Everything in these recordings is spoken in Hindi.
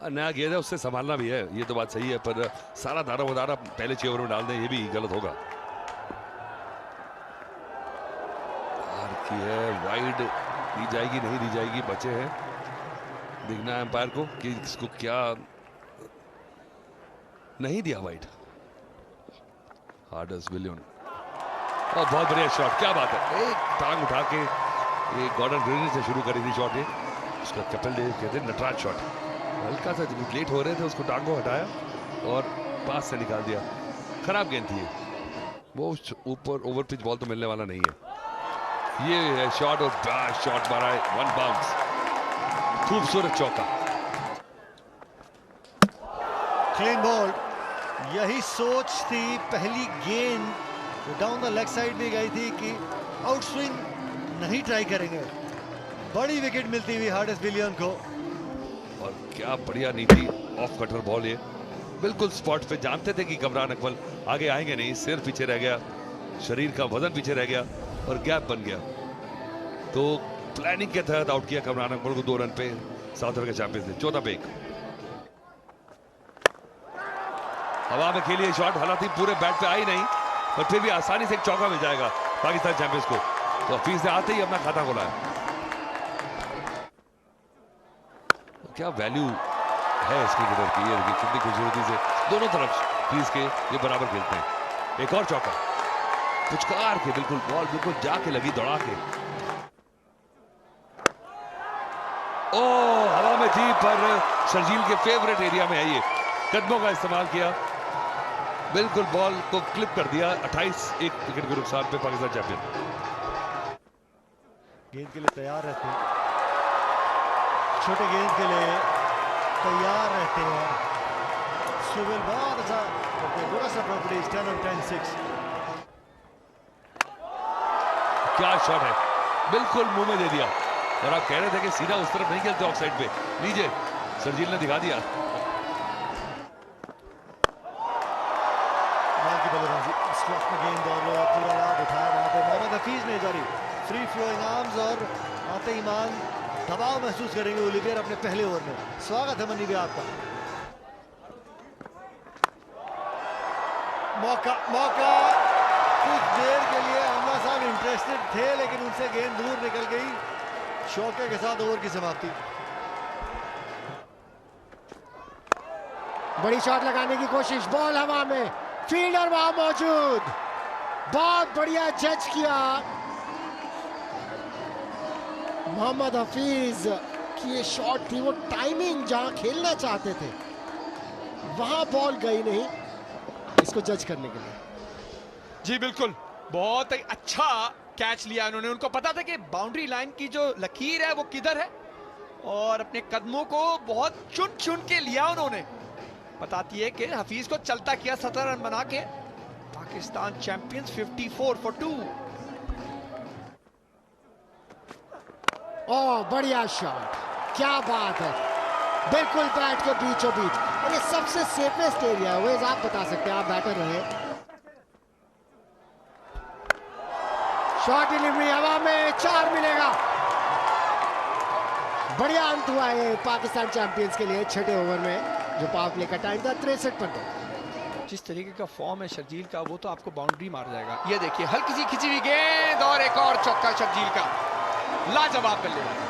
नया गेंद है, उससे संभालना भी है, ये तो बात सही है, पर सारा दारा वदारा पहले 6 ओवर में डाल दें ये भी गलत होगा। हार की है, वाइड दी जाएगी नहीं दी जाएगी, बचे हैं, देखना है एम्पायर को कि इसको क्या नहीं दिया वाइड। हार्डर्स विलियन और बहुत बढ़िया शॉट, क्या बात है, एक टांग उठा के ये गॉर्डन ग्रीन से शुरू करी थी शॉट, ये उसका कपिल देव कहते हैं नटराज शॉट, हल्का सा लेट हो रहे थे उसको टांग को हटाया और पास से निकाल दिया। खराब गेंद थी वो, ऊपर ओवर पिच बॉल तो मिलने वाला नहीं है। ये है शॉट और बैश शॉट मारा है, 1 बाउंस, खूबसूरत चौका, क्लीन बॉल। यही सोच थी, पहली गेंद डाउन द लेग साइड भी गई थी कि आउट स्विंग नहीं ट्राई करेंगे, बड़ी विकेट मिलती हुई हार्डर्स विलियन को। और क्या बढ़िया नीति, ऑफ कटर बॉल, ये बिल्कुल स्पॉट पे, जानते थे कि कमरान अकमल आगे आएंगे नहीं, सिर पीछे रह गया, शरीर का वजन पीछे रह गया और गैप बन गया, तो प्लानिंग के तहत आउट किया कमरान अकमल को 2 रन पे साउथ अफ्रीका चैंपियंस ने, 14 पे 1। हवा में खेलिए शॉट, हालांकि पूरे बैट पे आई नहीं, पर फिर भी आसानी से एक चौका मिल जाएगा पाकिस्तान चैंपियंस को, तो हफीज ने आते ही अपना खाता खोला है। तो क्या वैल्यू है इस क्रिकेटर की, ये देखिए कितनी खूबसूरती से दोनों तरफ क्रीज के ये बराबर खेलते हैं। एक और चौका, पुचकार के बिल्कुल बॉल बिल्कुल जाके लगी दौड़ा के, ओ हवा में थी पर शर्जील के फेवरेट एरिया में है, ये कदमों का इस्तेमाल किया, बिल्कुल बॉल को क्लिप कर दिया, 28-1 विकेट के नुकसान पे पाकिस्तान चैंपियन। गेंद के लिए तैयार रहते हैं, छोटे गेंद के लिए तैयार रहते हैं, स्विवेल बहुत अच्छा करते हैं, बुरा सा प्रॉपर्टीज, 10 और 10 6। क्या शॉट है, बिल्कुल मुंह में दे दिया, और आप कह रहे थे कि सीधा उस तरफ नहीं खेलते ऑफ साइड पे, लीजिए शर्जील ने दिखा दिया। में गेंद और पूरा लाभ उठाया वहां पे मोहम्मद हफीज ने, जारी फ्री फ्लोइंग आर्म्स, और आते ही मान दबाव महसूस करेंगे ओलिवियर अपने पहले ओवर में। स्वागत है मनी भी आपका। मौका कुछ देर के लिए आमला साहब इंटरेस्टेड थे, लेकिन उनसे गेंद दूर निकल गई, शौके के साथ ओवर की समाप्ति। बड़ी शॉट लगाने की कोशिश, बॉल हवा में, फील्डर वहां मौजूद, बहुत बढ़िया जज किया मोहम्मद हफीज की ये शॉट थी, वो टाइमिंग जहां खेलना चाहते थे वहां बॉल गई नहीं, इसको जज करने के लिए। जी बिल्कुल, बहुत ही अच्छा कैच लिया उन्होंने, उनको पता था कि बाउंड्री लाइन की जो लकीर है वो किधर है, और अपने कदमों को बहुत चुन चुन के लिया उन्होंने। बताती है कि हफीज को चलता किया, 17 रन बना के पाकिस्तान चैंपियंस 54 for 2। ओह बढ़िया शॉट, क्या बात है, बिल्कुल बैट के बीचों बीच, और ये सबसे सेफेस्ट एरिया है, वो आप बता सकते हैं, आप बैटर रहे। शॉट डिलीवरी हवा में, 4 मिलेगा, बढ़िया अंत हुआ है पाकिस्तान चैंपियंस के लिए 6 ओवर में, जो पावर प्ले का टाइम था 63 पर। जिस तरीके का फॉर्म है शर्जील का, वो तो आपको बाउंड्री मार जाएगा। ये देखिए हल्की सी खिंची हुई गेंद और एक और चौका शर्जील का, लाजवाब बल्लेबाजी।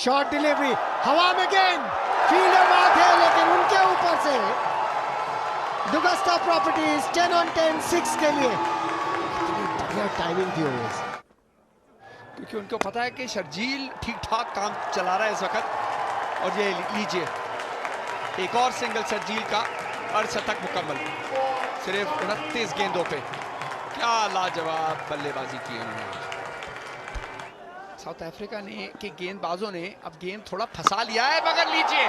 शॉट डिलीवरी हवा में, गेंद फील्डर वहां थे, लेकिन उनके ऊपर से डुगस्टा प्रॉपर्टीज 10 on 10 6 के लिए बढ़िया टाइमिंग थी ओवर्स, क्योंकि उनको पता है कि शर्जील ठीक ठाक काम चला रहा है इस वक्त। और ये लीजिए एक और सिंगल शर्जील का, अर्धशतक मुकम्मल, सिर्फ 29 गेंदों पे, क्या लाजवाब बल्लेबाजी की उन्होंने। साउथ अफ्रीका ने के गेंदबाजों ने अब गेंद थोड़ा फंसा लिया है, मगर लीजिए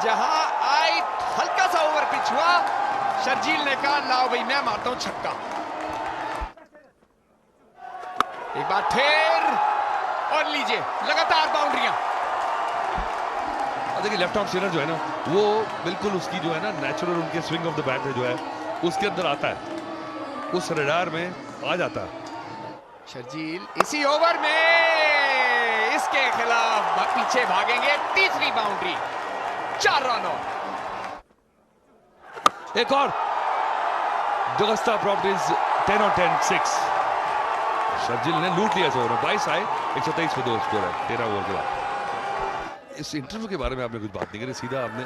जहां आई हल्का सा ओवर पिच हुआ, शर्जील ने कहा लाओ भाई मैं मारता हूं छक्का। एक बार फिर, और लीजिए लगातार बाउंड्रियां। देखिए लेफ्ट आर्म स्पिनर जो है ना, वो बिल्कुल उसकी जो है ना नेचुरल उनके स्विंग ऑफ द बैट जो है उसके अंदर आता है, उस रडार में आ जाता है। शर्जील इसी ओवर में इसके खिलाफ पीछे भागेंगे। तीसरी बाउंड्री, 4 रन और। एक और ऑगस्टा प्रॉपर्टीज 10 on 10 6। शर्जील ने लूट लिया 22 आए, 123 पे 2 स्कोर है 13 ओवर के बाद। इस इंटरव्यू के बारे में आपने कुछ बात नहीं करी, सीधा आपने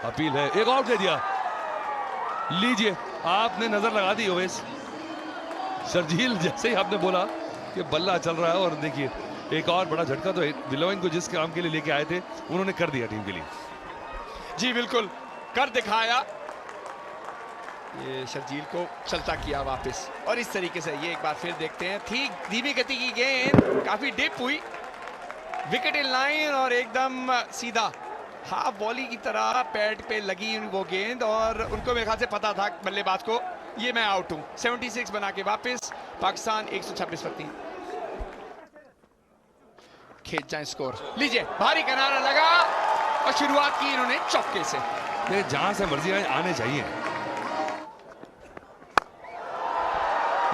अपील है, एक आउट दे दिया। लीजिए, आपने नजर लगा दी ओवेस। शर्जील जैसे ही आपने बोला कि बल्ला चल रहा है, और देखिए एक और बड़ा झटका तो विलोइन को जिस काम के लिए लेके आए थे उन्होंने कर दिया टीम के लिए। जी बिल्कुल, कर दिखाया। ये शर्जील को चलता किया वापस, और इस तरीके से ये एक बार फिर देखते हैं। थी धीमी गति की गेंद, काफी डिप हुई, विकेट इन लाइन और एकदम सीधा हाफ वॉली की तरह पैड पे लगी वो गेंद, और उनको मेरे ख्याल से पता था बल्लेबाज को ये मैं आउट हूं। 76 बना के वापस पाकिस्तान 126 पर 3 खेत जाए स्कोर। लीजिए, भारी किनारा लगा और शुरुआत की इन्होंने चौके से। ये जहां से मर्जी आने चाहिए।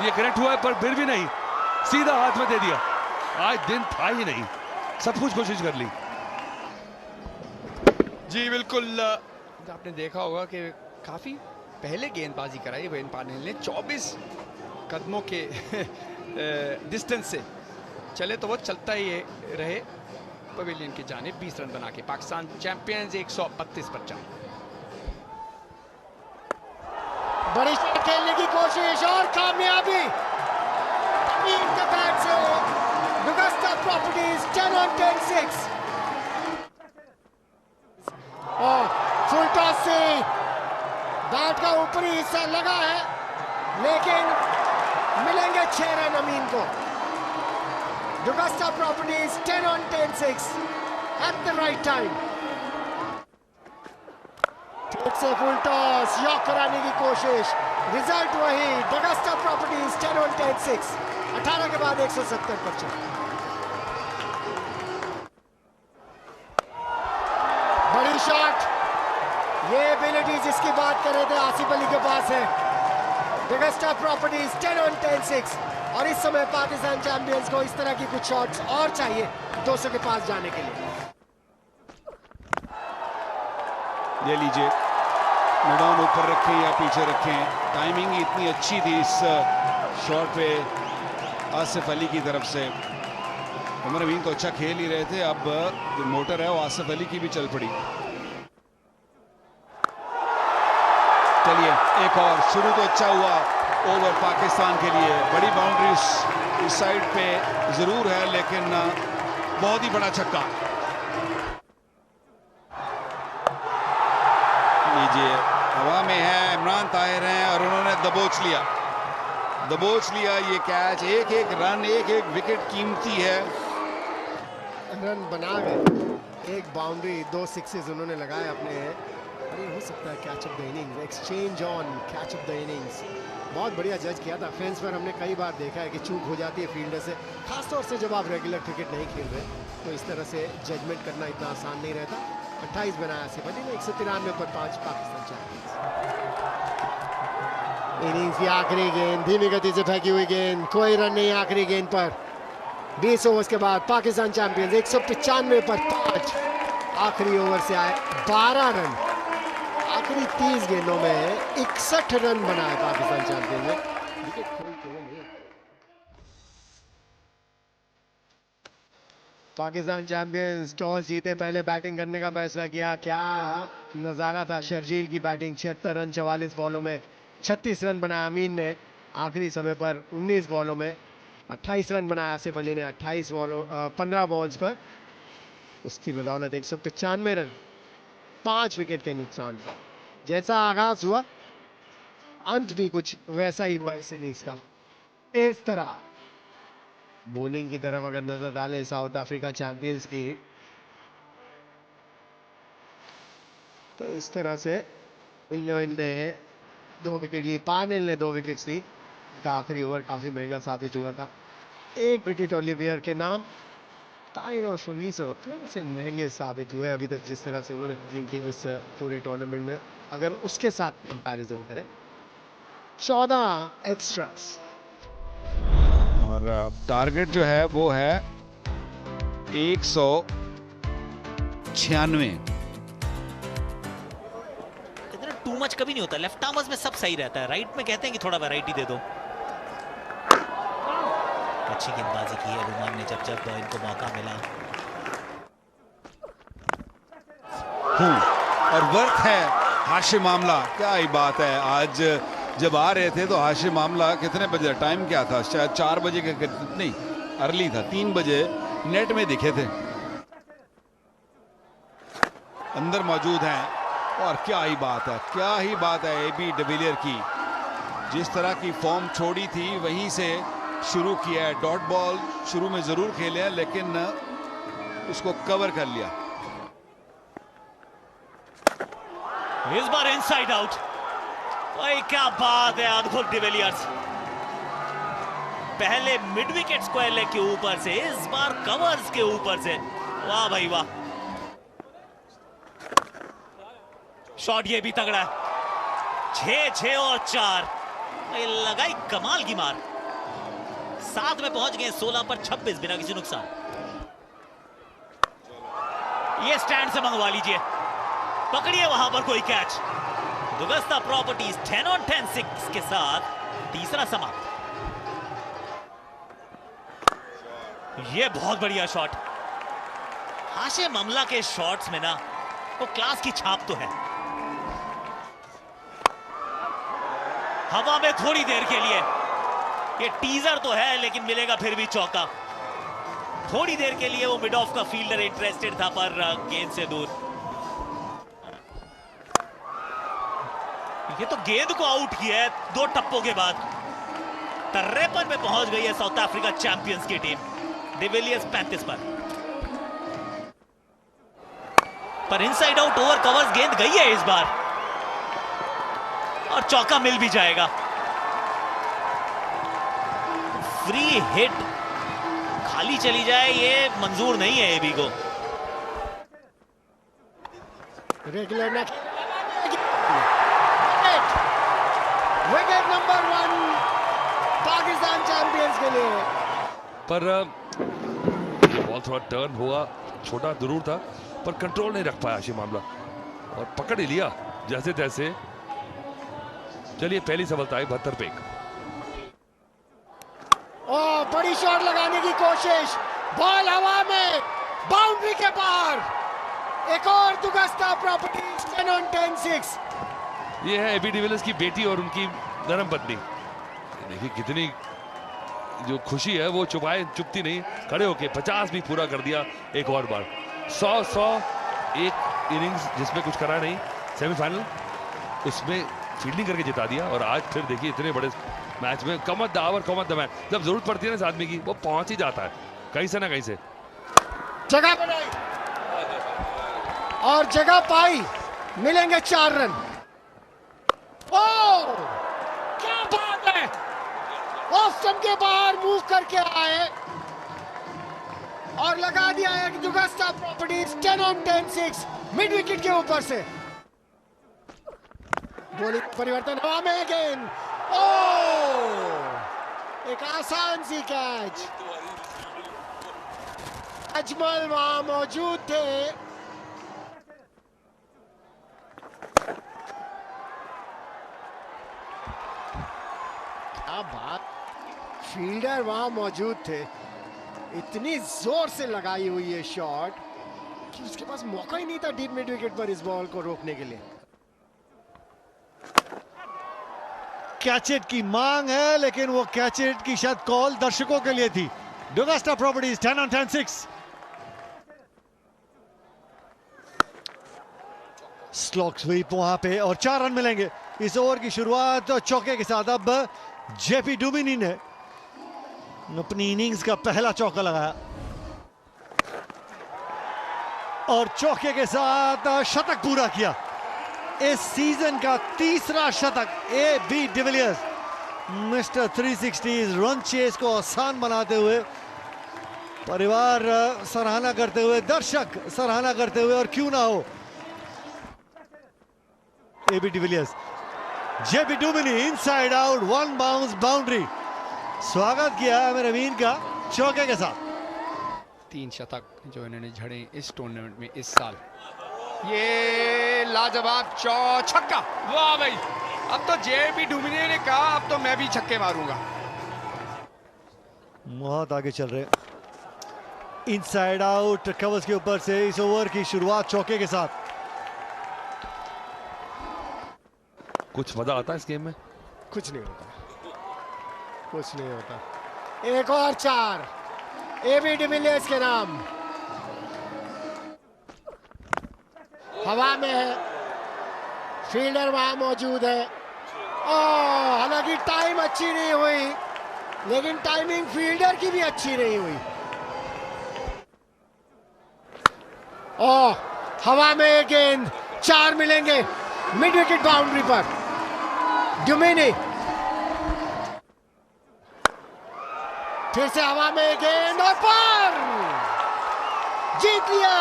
ये कनेक्ट हुआ है पर फिर भी नहीं, सीधा हाथ में दे दिया। आज दिन था ही नहीं, सब कुछ कोशिश कर ली। जी बिल्कुल, आपने देखा होगा कि काफी पहले गेंदबाजी कराई वेन पाटिल ने। 24 कदमों के डिस्टेंस से चले तो वो चलता ही रहे पवेलियन की जानिब। 20 रन बना के पाकिस्तान चैंपियंस 132 पर 4। बड़ी शॉट खेलने की कोशिश और कामयाबी। इनके बैट से ऑगस्टा प्रॉपर्टीज 10 on 10 6। और फुल टॉस से बैट का ऊपरी हिस्सा लगा है, लेकिन मिलेंगे 6 रन अमीन को। Augusta properties 10 on 10 6 at the right time. ठीक से फुल टॉस यॉक कराने की कोशिश, रिजल्ट वही। ऑगस्टा प्रॉपर्टीज 10 on 10 6, 18 के बाद 170 पर 4। बड़ी शॉट, ये एबिलिटी जिसकी बात कर रहे थे आसिफ अली के पास है। ऑगस्टा प्रॉपर्टीज 10 on 10 6, और इस समय पाकिस्तान चैंपियंस को इस तरह की कुछ शॉट्स और चाहिए 200 के पास जाने के लिए। ये लीजिए, मिडॉन ऊपर रखें या पीछे रखें, टाइमिंग इतनी अच्छी थी इस शॉट पे आसिफ अली की तरफ से। उमर अमीन तो अच्छा खेल ही रहे थे, अब जो मोटर है वो आसिफ अली की भी चल पड़ी। चलिए, एक और। शुरू तो अच्छा हुआ ओवर पाकिस्तान के लिए। बड़ी बाउंड्री इस साइड पे जरूर है, लेकिन बहुत ही बड़ा छक्का। लीजिए, हवा में है, इमरान ताहिर हैं और उन्होंने दबोच लिया ये कैच। एक एक रन, एक एक विकेट कीमती है। रन बना गए, एक बाउंड्री, 2 सिक्सेस उन्होंने लगाए अपने। अरे हो सकता है catch up the innings, exchange on catch up the innings. बहुत बढ़िया जज किया था। फेंस पर हमने कई बार देखा है कि चूक हो जाती है फील्डर से, खासतौर से जब आप रेगुलर क्रिकेट नहीं खेल रहे, तो इस तरह से जजमेंट करना इतना आसान नहीं रहता। 28 बनाया आसिफ अली ने, 193 पर 5 पाकिस्तान चैंपियंस। इनिंग्स की आखिरी गेंद, धीमी गति से फेंकी हुई गेंद, कोई रन नहीं आखिरी गेंद पर। 20 ओवर्स के बाद पाकिस्तान चैंपियंस 195 पर 5। आखिरी ओवर से आए 12 रन। आखिरी 30 गेंदों में 61 रन बनाए पाकिस्तान चैंपियंस ने। पाकिस्तान चैंपियंस टॉस जीते, पहले बैटिंग करने का फैसला किया। क्या नजारा था। शर्जील की बैटिंग, 76 रन 44 बॉलों में, 36 रन बनाया अमीन ने। आखिरी समय पर 19 बॉलों में 28 रन बनाया आसिफ अली ने 15 बॉल्स पर। उसकी बदौलत 195 रन, 5 विकेट के नुकसान पर। जैसा आगाज हुआ, अंत भी कुछ वैसा ही हुआ इस इनिंग्स का। इस तरह बॉलिंग की तरफ अगर नजर डालें साउथ अफ्रीका चैंपियंस की, तो इस तरह से इन्होंने 2 विकेट ली, पाटिल ने 2 विकेट ली। आखिरी ओवर काफी महंगा साबित हुआ था। 1 विकेट ओलिवियर के नाम। ताहिर और फुनीसो से महंगे साबित हुए अभी तक जिस तरह से उन्होंने बॉलिंग की इस पूरे टूर्नामेंट में, अगर उसके साथ कंपैरिजन करें। 14 एक्स्ट्रास और टारगेट जो है वो है 196। इतना टू मच कभी नहीं होता, लेफ्ट आर्मर्स में सब सही रहता है, राइट में कहते हैं कि थोड़ा वैरायटी दे दो। अच्छी गेंदबाजी की है रुमान ने जब जब इनको मौका मिला। और वर्क है हाशिम आमला। क्या ही बात है, आज जब आ रहे थे तो हाशिम आमला कितने बजे, टाइम क्या था, शायद 4 बजे के नहीं, अर्ली था, 3 बजे नेट में दिखे थे, अंदर मौजूद हैं। और क्या ही बात है, क्या ही बात है एबी डिविलियर की, जिस तरह की फॉर्म छोड़ी थी वहीं से शुरू किया है। डॉट बॉल शुरू में जरूर खेले हैं लेकिन उसको कवर कर लिया। इस बार इनसाइड आउट, भाई क्या बात है अद्भुत डिविलियर्स। पहले मिड विकेट स्क्वायर लेग के ऊपर से, इस बार कवर्स के ऊपर से, वाह भाई वाह। शॉट ये भी तगड़ा है, 6 और 4, लगाई कमाल की मार। 7 में पहुंच गए, 16 पर 26 बिना किसी नुकसान। ये स्टैंड से मंगवा लीजिए, पकड़िए वहां पर कोई कैच। दुगस्ता प्रॉपर्टीज 10 on 10 6 के साथ तीसरा समाप्त। ये बहुत बढ़िया शॉट। हाशिम आमला के शॉट्स में ना वो क्लास की छाप तो है। हवा में थोड़ी देर के लिए, ये टीजर तो है लेकिन मिलेगा फिर भी चौका। थोड़ी देर के लिए वो मिड ऑफ का फील्डर इंटरेस्टेड था पर गेंद से दूर। ये तो गेंद को आउट किया है 2 टप्पों के बाद। 53 में पहुंच गई है साउथ अफ्रीका चैंपियंस की टीम। डिविलियर्स 35 पर इनसाइड आउट ओवर कवर्स गेंद गई है इस बार और चौका मिल भी जाएगा। फ्री हिट खाली चली जाए ये मंजूर नहीं है एबी को। Regular wicket number 1 Pakistan champions के लिए। पर बॉल थोड़ा टर्न हुआ, छोटा जरूर था पर कंट्रोल नहीं रख पाया हाशिम आमला और पकड़ ही लिया जैसे तैसे। चलिए पहली सफलता आई 72 पे। बड़ी शॉट लगाने की कोशिश, बॉल हवा में, बाउंड्री के पार। एक और दुगस्ता प्रॉपर्टीज 10 on 10 6। ये है एबी डिविलियर्स की बेटी और उनकी धर्म पत्नी। देखिए कितनी जो खुशी है वो चुपती नहीं, खड़े होके 50 भी पूरा कर दिया एक और बार। 100 एक इनिंग्स जिसमें कुछ करा नहीं, सेमीफाइनल उसमें फील्डिंग करके जिता दिया। और आज फिर देखिए इतने बड़े मैच में come the hour come the match, जब जरूरत पड़ती है ना इस आदमी की वो पहुंच ही जाता है कहीं से ना कहीं से। जगह बनाई और जगह पाई, मिलेंगे 4 रन। क्या बात है, ऑफ स्टंप के बाहर मूव करके आए और लगा दिया है दुगस्ता प्रॉपर्टीज 10 on 10 6 मिड विकेट के ऊपर से। बॉलिंग परिवर्तन हवा में गेंद, एक आसान सी कैच। अजमल वहां मौजूद थे। क्या बात, फील्डर वहां मौजूद थे, इतनी जोर से लगाई हुई है शॉट कि उसके पास मौका ही नहीं था डीप मिड विकेट पर इस बॉल को रोकने के लिए। कैचेट की मांग है लेकिन वो कैचेट की शायद कॉल दर्शकों के लिए थी। डुगस्टा प्रॉपर्टीज 10 on 10 6। स्लॉग स्वीप वहां पे और 4 रन मिलेंगे। इस ओवर की शुरुआत चौके के साथ। अब जेपी डुमिनी ने अपनी इनिंग्स का पहला चौका लगाया और चौके के साथ शतक पूरा किया। इस सीजन का तीसरा शतक AB de Villiers. Mister 360 run chase को आसान बनाते हुए, परिवार सराहना करते हुए, दर्शक सराहना करते हुए, और क्यों ना हो AB de Villiers. JP Duminy inside out, 1 bounce boundary. स्वागत किया आमिर अमीन का चौके के साथ। 3 शतक जो इन्होंने झड़े इस टूर्नामेंट में इस साल। ये लाजवाब छक्का, वाह भाई। अब तो जेबी डुमिनी ने कहा अब तो मैं भी छक्के मारूंगा। बहुत आगे चल रहे, इनसाइड आउट कवर्स के ऊपर से इस ओवर की शुरुआत चौके के साथ। कुछ मजा आता है इस गेम में? कुछ नहीं होता, कुछ नहीं होता। एक और 4 एबी डिविलियर्स के नाम। हवा में है, फील्डर वहां मौजूद है। हालांकि टाइम अच्छी नहीं हुई, लेकिन टाइमिंग फील्डर की भी अच्छी नहीं हुई। हवा में गेंद, 4 मिलेंगे मिड विकेट बाउंड्री पर। डुमिनी फिर से हवा में गेंद और पार, जीत लिया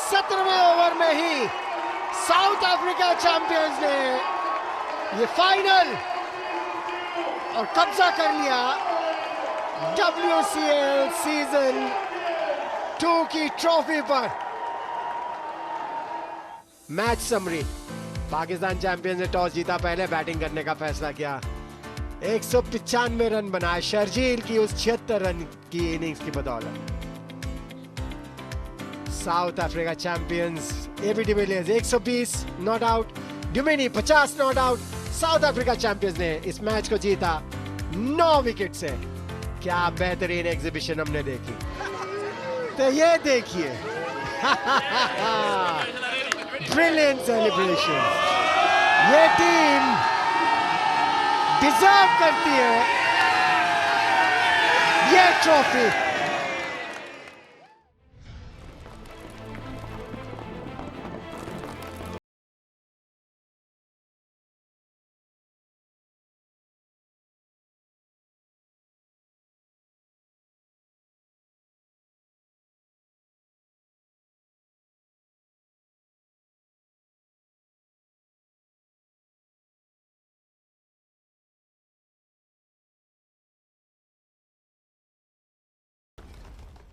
17वें ओवर में ही साउथ अफ्रीका चैंपियंस ने ये फाइनल और कब्जा कर लिया WCL सीजन 2 की ट्रॉफी पर। मैच समरी, पाकिस्तान चैंपियंस ने टॉस जीता, पहले बैटिंग करने का फैसला किया। 195 रन बनाए शर्जील की उस 76 रन की इनिंग्स की बदौलत। South Africa champions AB de Villiers 120 not out, Duminy 50 not out. South Africa champions ने इस मैच को जीता 9 विकेट से। क्या बेहतरीन एग्जीबिशन हमने देखी। तो ये देखिए ब्रिलियंट सेलिब्रेशन। ये टीम डिजर्व करती है ये ट्रॉफी।